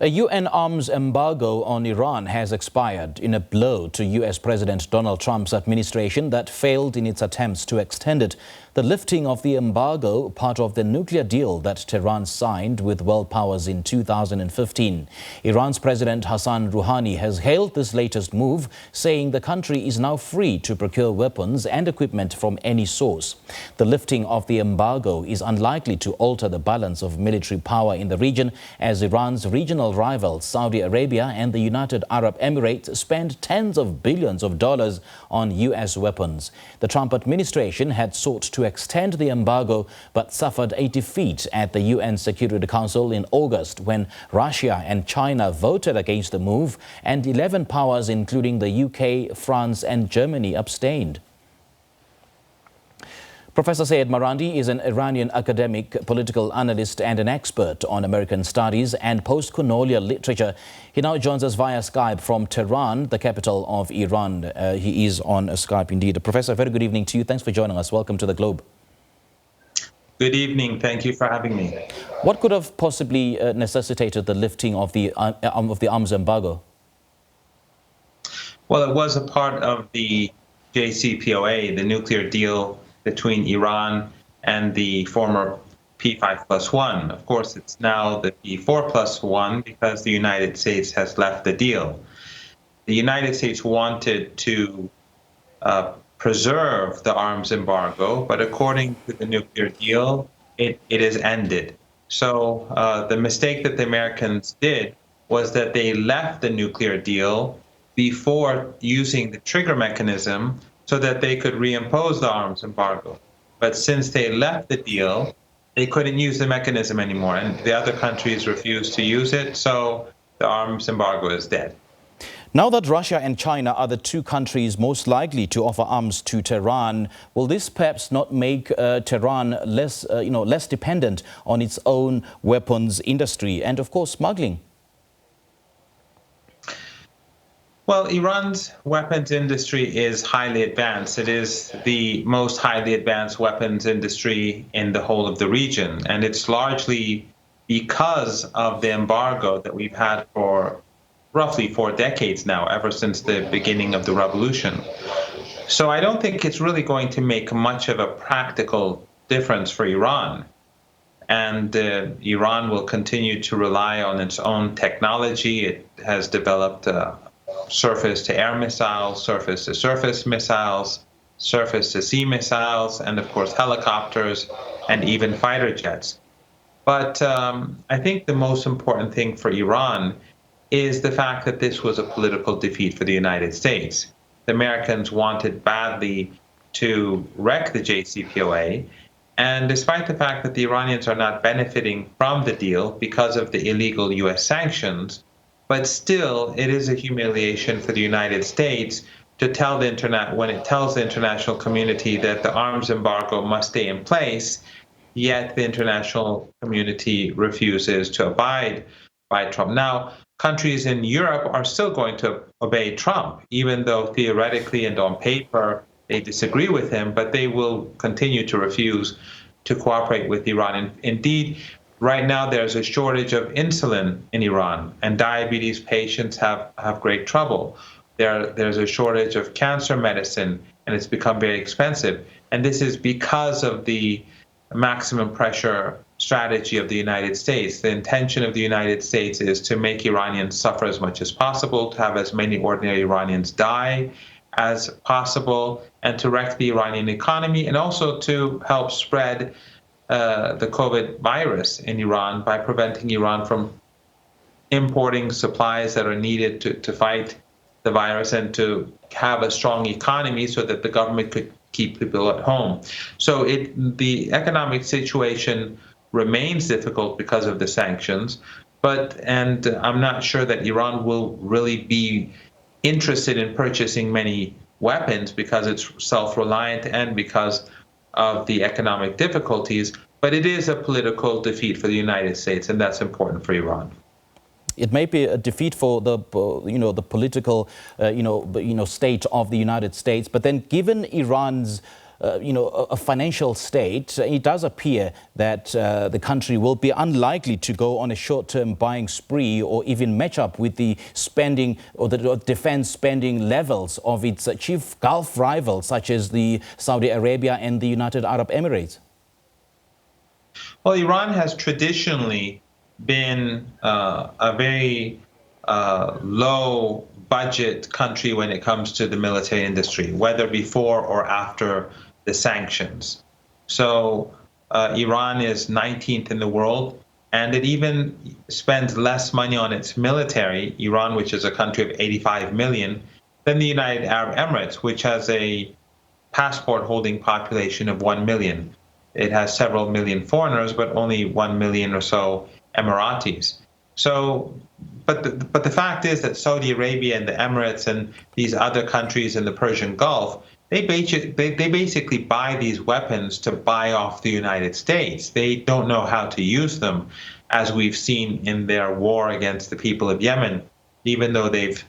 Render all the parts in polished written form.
A UN arms embargo on Iran has expired in a blow to US President Donald Trump's administration that failed in its attempts to extend it. The lifting of the embargo, part of the nuclear deal that Tehran signed with world powers in 2015. Iran's President Hassan Rouhani has hailed this latest move, saying the country is now free to procure weapons and equipment from any source. The lifting of the embargo is unlikely to alter the balance of military power in the region, as Iran's regional rivals Saudi Arabia and the United Arab Emirates spend tens of billions of dollars on US weapons. The Trump administration had sought to extend the embargo but suffered a defeat at the UN Security Council in August when Russia and China voted against the move and 11 powers including the UK, France and Germany abstained. Professor Seyed Marandi is an Iranian academic, political analyst and an expert on American studies and postcolonial literature. He now joins us via Skype from Tehran, the capital of Iran. He is on Skype indeed. Professor, very good evening to you. Thanks for joining us. Welcome to the Globe. Good evening. Thank you for having me. What could have possibly necessitated the lifting of the arms embargo? Well, it was a part of the JCPOA, the nuclear deal between Iran and the former P5+1. Of course, it's now the P4+1 because the United States has left the deal. The United States wanted to preserve the arms embargo, but according to the nuclear deal, it is ended. So the mistake that the Americans did was that they left the nuclear deal before using the trigger mechanism so that they could reimpose the arms embargo. But since they left the deal, they couldn't use the mechanism anymore, and the other countries refused to use it, so the arms embargo is dead. Now that Russia and China are the two countries most likely to offer arms to Tehran, will this perhaps not make Tehran less dependent on its own weapons industry and, of course, smuggling? Well, Iran's weapons industry is highly advanced. It is the most highly advanced weapons industry in the whole of the region. And it's largely because of the embargo that we've had for roughly 4 decades now, ever since the beginning of the revolution. So I don't think it's really going to make much of a practical difference for Iran. And Iran will continue to rely on its own technology. It has developed surface-to-air missiles, surface-to-surface missiles, surface-to-sea missiles, and of course helicopters and even fighter jets. But I think the most important thing for Iran is the fact that this was a political defeat for the United States. The Americans wanted badly to wreck the JCPOA, and despite the fact that the Iranians are not benefiting from the deal because of the illegal US sanctions, but still, it is a humiliation for the United States to tell the when it tells the international community that the arms embargo must stay in place, yet the international community refuses to abide by Trump. Now, countries in Europe are still going to obey Trump, even though theoretically and on paper they disagree with him, but they will continue to refuse to cooperate with Iran. And indeed, right now, there's a shortage of insulin in Iran, and diabetes patients have great trouble. There's a shortage of cancer medicine, and it's become very expensive. And this is because of the maximum pressure strategy of the United States. The intention of the United States is to make Iranians suffer as much as possible, to have as many ordinary Iranians die as possible, and to wreck the Iranian economy, and also to help spread the COVID virus in Iran by preventing Iran from importing supplies that are needed to fight the virus and to have a strong economy so that the government could keep people at home. So the economic situation remains difficult because of the sanctions, and I'm not sure that Iran will really be interested in purchasing many weapons because it's self-reliant and because of the economic difficulties, but it is a political defeat for the United States, and that's important for Iran. It may be a defeat for the the political state of the United States, but then given Iran's a financial state, it does appear that the country will be unlikely to go on a short-term buying spree or even match up with the spending or the defense spending levels of its chief Gulf rivals, such as the Saudi Arabia and the United Arab Emirates. Well, Iran has traditionally been a very low budget country when it comes to the military industry, whether before or after the sanctions. So Iran is 19th in the world, and it even spends less money on its military, Iran, which is a country of 85 million, than the United Arab Emirates, which has a passport-holding population of 1 million. It has several million foreigners, but only 1 million or so Emiratis. So, but the fact is that Saudi Arabia and the Emirates and these other countries in the Persian Gulf, they basically buy these weapons to buy off the United States. They don't know how to use them, as we've seen in their war against the people of Yemen. Even though they've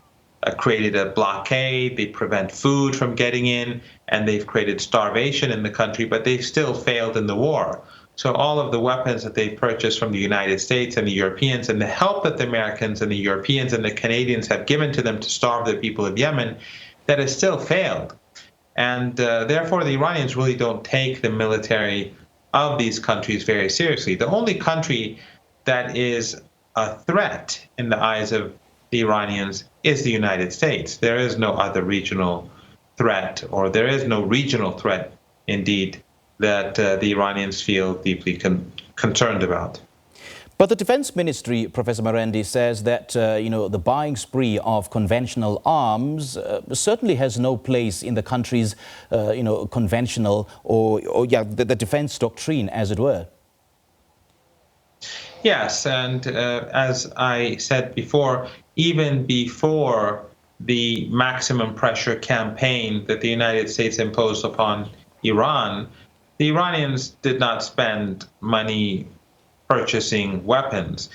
created a blockade, they prevent food from getting in, and they've created starvation in the country, but they've still failed in the war. So all of the weapons that they've purchased from the United States and the Europeans, and the help that the Americans and the Europeans and the Canadians have given to them to starve the people of Yemen, that has still failed. And therefore, the Iranians really don't take the military of these countries very seriously. The only country that is a threat in the eyes of the Iranians is the United States. There is no other regional threat, or there is no regional threat, indeed, that the Iranians feel deeply concerned about. But the Defense Ministry, Professor Marandi, says that the buying spree of conventional arms certainly has no place in the country's conventional the defense doctrine, as it were. Yes, and as I said before, even before the maximum pressure campaign that the United States imposed upon Iran, the Iranians did not spend money purchasing weapons.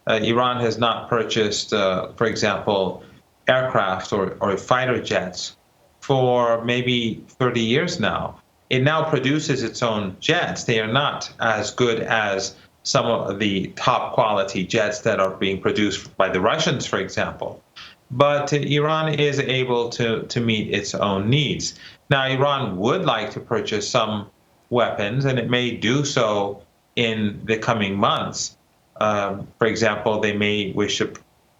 Iran has not purchased, for example, aircraft or fighter jets for maybe 30 years now. It now produces its own jets. They are not as good as some of the top quality jets that are being produced by the Russians, for example. But Iran is able to meet its own needs. Now, Iran would like to purchase some weapons, and it may do so in the coming months. For example, they may wish to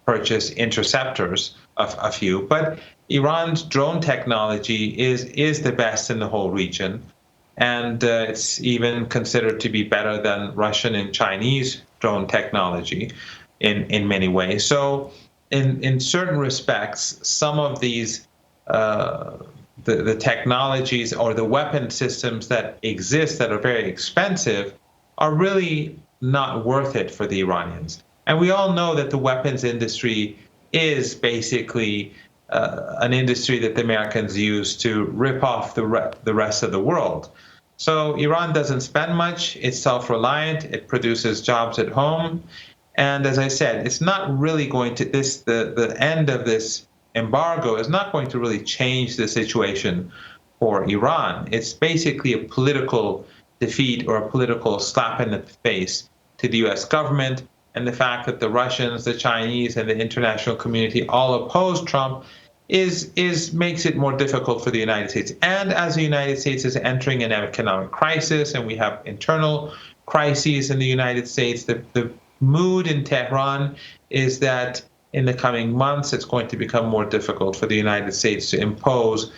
purchase interceptors, a few. But Iran's drone technology is the best in the whole region. And it's even considered to be better than Russian and Chinese drone technology in many ways. So in certain respects, some of these the technologies or the weapon systems that exist that are very expensive are really not worth it for the Iranians. And we all know that the weapons industry is basically an industry that the Americans use to rip off the rest of the world. So Iran doesn't spend much. It's self-reliant. It produces jobs at home. And as I said, it's not really going to, the end of this embargo is not going to really change the situation for Iran. It's basically a political defeat or a political slap in the face to the U.S. government. And the fact that the Russians, the Chinese, and the international community all oppose Trump makes it more difficult for the United States. And as the United States is entering an economic crisis, and we have internal crises in the United States, the mood in Tehran is that in the coming months, it's going to become more difficult for the United States to impose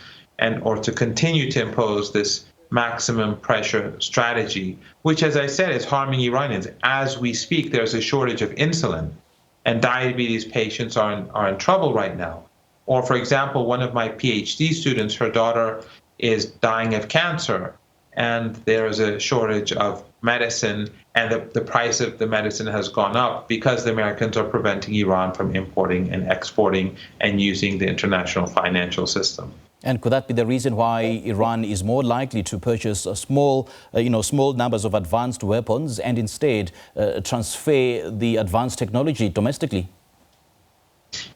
or to continue to impose this maximum pressure strategy, which, as I said, is harming Iranians. As we speak, there's a shortage of insulin, and diabetes patients are in trouble right now. Or, for example, one of my PhD students, her daughter is dying of cancer, and there is a shortage of medicine, and the price of the medicine has gone up because the Americans are preventing Iran from importing and exporting and using the international financial system. And could that be the reason why Iran is more likely to purchase small numbers of advanced weapons and instead transfer the advanced technology domestically?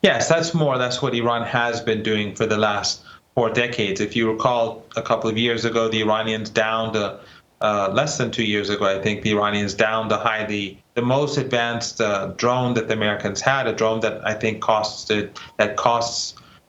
Yes, that's what Iran has been doing for the last for decades. If you recall, a couple of years ago, the Iranians downed less than 2 years ago, I think the Iranians downed the most advanced drone that the Americans had, a drone that I think costs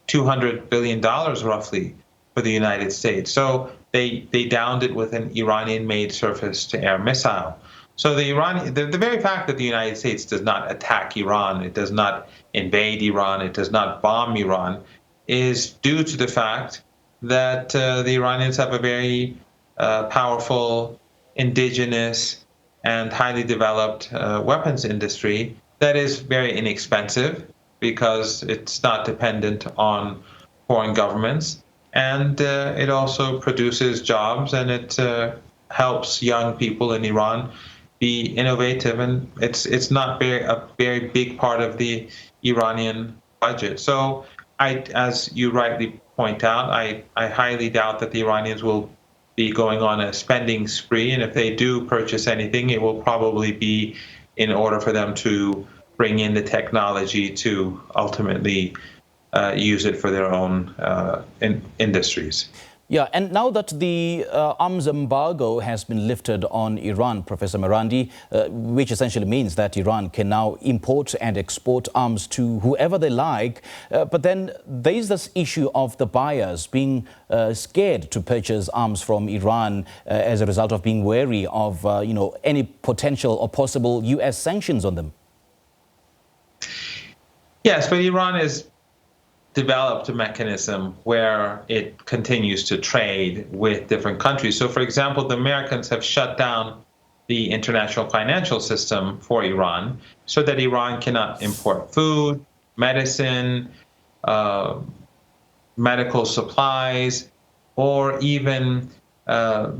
$200 billion roughly for the United States. So they downed it with an Iranian-made surface-to-air missile. So the very fact that the United States does not attack Iran, it does not invade Iran, it does not bomb Iran, is due to the fact that the Iranians have a very powerful, indigenous, and highly developed weapons industry that is very inexpensive because it's not dependent on foreign governments. And it also produces jobs, and it helps young people in Iran be innovative. And it's not a very big part of the Iranian budget. So as you rightly point out, I highly doubt that the Iranians will be going on a spending spree. And if they do purchase anything, it will probably be in order for them to bring in the technology to ultimately use it for their own industries. Yeah, and now that the arms embargo has been lifted on Iran, Professor Marandi, which essentially means that Iran can now import and export arms to whoever they like. But then there is this issue of the buyers being scared to purchase arms from Iran as a result of being wary of any potential or possible U.S. sanctions on them. Yes, but Iran is developed a mechanism where it continues to trade with different countries. So, for example, the Americans have shut down the international financial system for Iran so that Iran cannot import food, medicine, medical supplies, or even the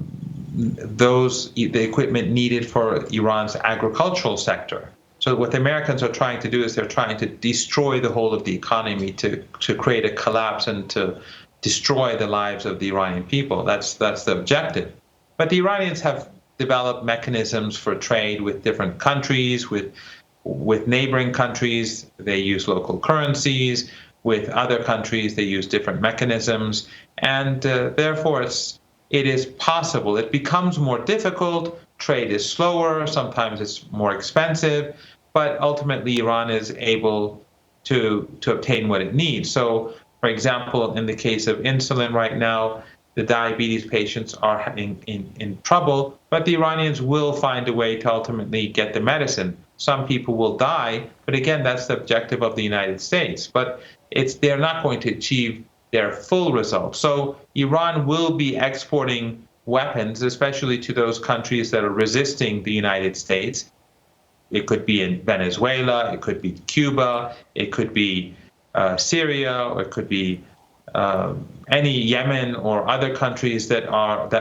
equipment needed for Iran's agricultural sector. So what the Americans are trying to do is they're trying to destroy the whole of the economy, to create a collapse and to destroy the lives of the Iranian people. That's the objective. But the Iranians have developed mechanisms for trade with different countries, with neighboring countries. They use local currencies. With other countries, they use different mechanisms. And therefore, it is possible. It becomes more difficult. Trade is slower. Sometimes it's more expensive. But ultimately, Iran is able to obtain what it needs. So, for example, in the case of insulin right now, the diabetes patients are in trouble, but the Iranians will find a way to ultimately get the medicine. Some people will die, but again, that's the objective of the United States. But they're not going to achieve their full results. So Iran will be exporting weapons, especially to those countries that are resisting the United States. It could be in Venezuela, it could be Cuba, it could be Syria, or it could be any Yemen or other countries that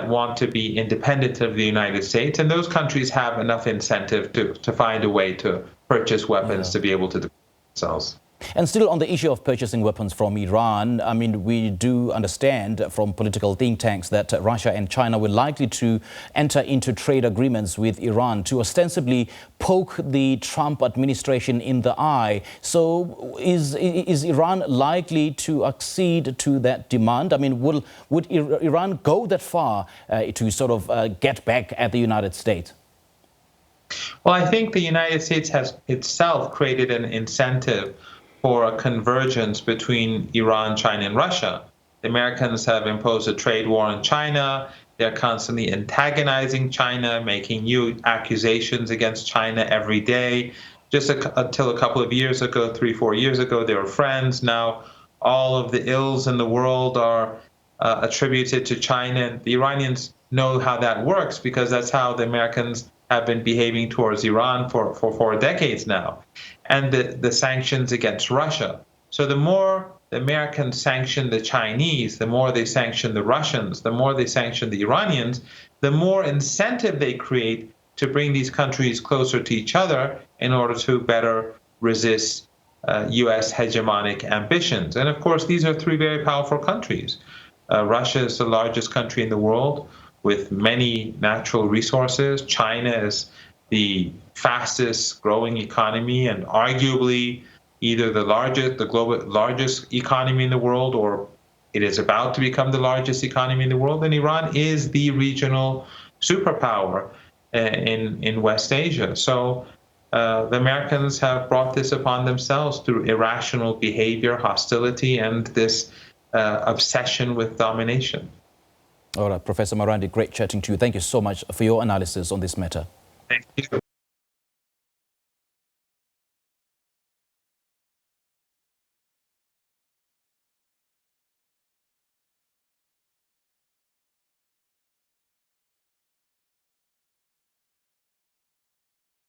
want to be independent of the United States. And those countries have enough incentive to find a way to purchase weapons to be able to defend themselves. And still on the issue of purchasing weapons from Iran, I mean, we do understand from political think tanks that Russia and China were likely to enter into trade agreements with Iran to ostensibly poke the Trump administration in the eye. So is Iran likely to accede to that demand? I mean, would Iran go that far to sort of get back at the United States? Well, I think the United States has itself created an incentive for a convergence between Iran, China, and Russia. The Americans have imposed a trade war on China. They're constantly antagonizing China, making new accusations against China every day. Just until a couple of years ago, 3-4 years ago, they were friends. Now all of the ills in the world are attributed to China. The Iranians know how that works because that's how the Americans have been behaving towards Iran for decades now. And the sanctions against Russia. So the more the Americans sanction the Chinese, the more they sanction the Russians, the more they sanction the Iranians, the more incentive they create to bring these countries closer to each other in order to better resist U.S. hegemonic ambitions. And of course, these are three very powerful countries. Russia is the largest country in the world with many natural resources. China is the fastest growing economy and arguably either the global largest economy in the world or It is about to become the largest economy in the world, and Iran is the regional superpower in West Asia. So the Americans have brought this upon themselves through irrational behavior, hostility, and this obsession with domination. All right, Professor Marandi, great chatting to you. Thank you so much for your analysis on this matter. Thank you.